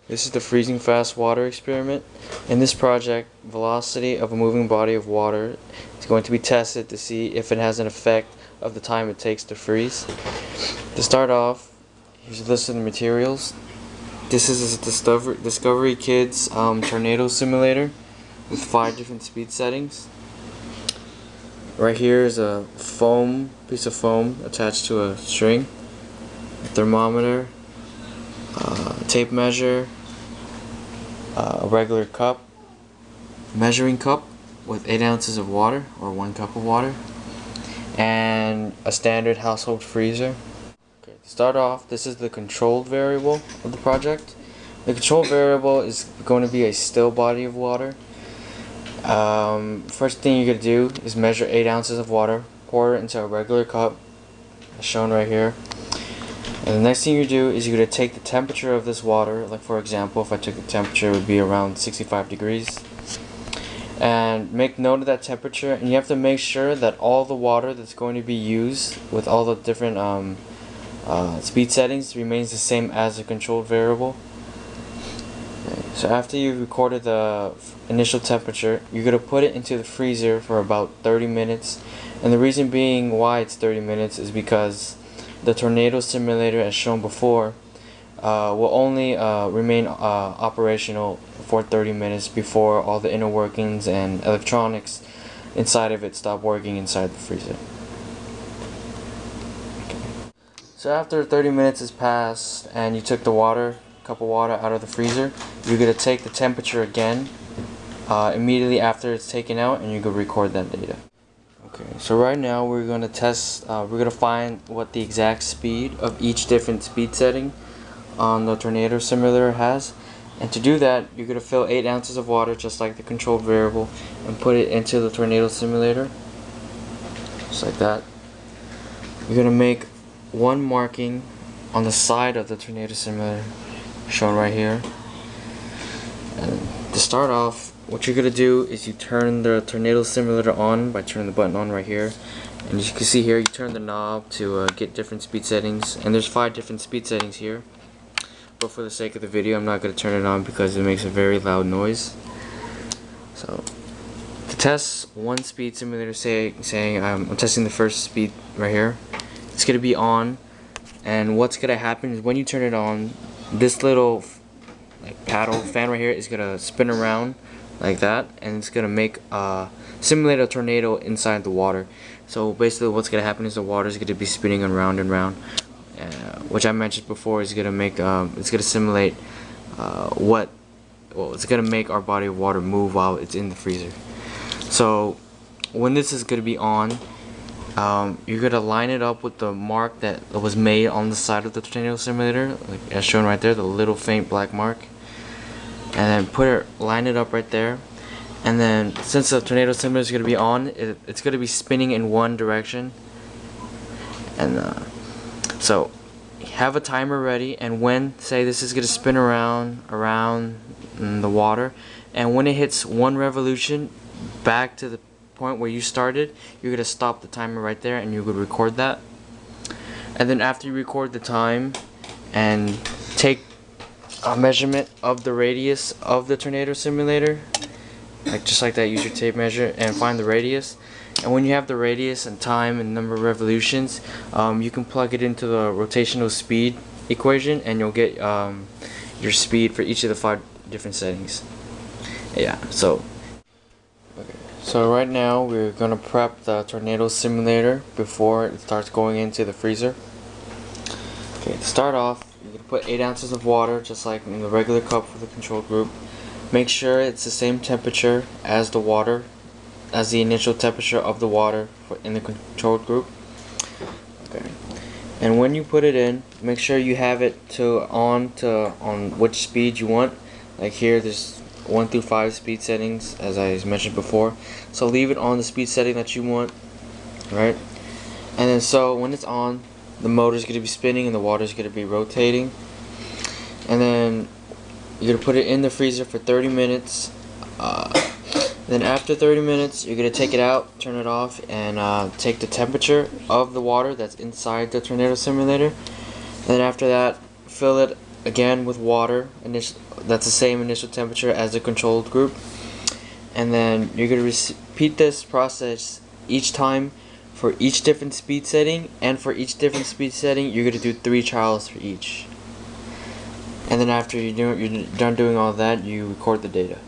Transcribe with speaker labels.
Speaker 1: This is the freezing fast water experiment. In this project, velocity of a moving body of water is going to be tested to see if it has an effect of the time it takes to freeze. To start off, here's a list of the materials. This is a Discovery Kids tornado simulator with 5 different speed settings. Right here is a piece of foam attached to a string, a thermometer, a tape measure, a regular cup, measuring cup with 8 ounces of water or 1 cup of water, and a standard household freezer. Okay, to start off, this is the controlled variable of the project. The controlled variable is going to be a still body of water. First thing you're going to do is measure 8 ounces of water, pour it into a regular cup, as shown right here. And the next thing you do is you're going to take the temperature of this water, like for example, if I took the temperature, it would be around 65 degrees. And make note of that temperature, and you have to make sure that all the water that's going to be used with all the different speed settings remains the same as the controlled variable. Okay. So after you've recorded the initial temperature, you're going to put it into the freezer for about 30 minutes. And the reason being why it's 30 minutes is because the tornado simulator, as shown before, will only remain operational for 30 minutes before all the inner workings and electronics inside of it stop working inside the freezer. Okay. So after 30 minutes has passed and you took the cup of water out of the freezer, you're going to take the temperature again immediately after it's taken out, and you're going to record that data. Okay, so right now we're going to test, we're going to find what the exact speed of each different speed setting on the tornado simulator has. And to do that, you're going to fill 8 ounces of water just like the controlled variable and put it into the tornado simulator, just like that. You're going to make one marking on the side of the tornado simulator, shown right here. And to start off, what you're going to do is you turn the tornado simulator on by turning the button on right here. And as you can see here, you turn the knob to get different speed settings. And there's 5 different speed settings here. But for the sake of the video, I'm not going to turn it on because it makes a very loud noise. So, to test one speed simulator, saying I'm testing the first speed right here, it's going to be on. And what's going to happen is when you turn it on, this little paddle fan right here is going to spin around like that, and it's gonna simulate a tornado inside the water. So basically what's gonna happen is the water is gonna be spinning around and round, which I mentioned before is gonna make it's gonna simulate it's gonna make our body of water move while it's in the freezer. So when this is gonna be on, you're gonna line it up with the mark that was made on the side of the tornado simulator, like as shown right there, the little faint black mark. And then line it up right there, and then since the tornado simulator is going to be on, it's going to be spinning in one direction. And so have a timer ready, and when say this is going to spin around the water, and when it hits 1 revolution back to the point where you started, you're going to stop the timer right there, and you would record that. And then after you record the time and take a measurement of the radius of the tornado simulator, just like that, use your tape measure and find the radius. And when you have the radius and time and number of revolutions, you can plug it into the rotational speed equation, and you'll get your speed for each of the 5 different settings. Yeah, so right now we're gonna prep the tornado simulator before it starts going into the freezer. Okay, to start off, you're going to put 8 ounces of water, just like in the regular cup for the control group. Make sure it's the same temperature as the initial temperature of the water in the controlled group. Okay. And when you put it in, make sure you have it on which speed you want. Like here, there's 1 through 5 speed settings, as I mentioned before. So leave it on the speed setting that you want, right? And then so when it's on, the motor is going to be spinning and the water is going to be rotating. And then you're going to put it in the freezer for 30 minutes. Then after 30 minutes, you're going to take it out, turn it off, and take the temperature of the water that's inside the tornado simulator. And then after that, fill it again with water. That's the same initial temperature as the controlled group. And then you're going to repeat this process each time for each different speed setting, and for each different speed setting you're going to do 3 trials for each. And then after you're done doing all that, you record the data.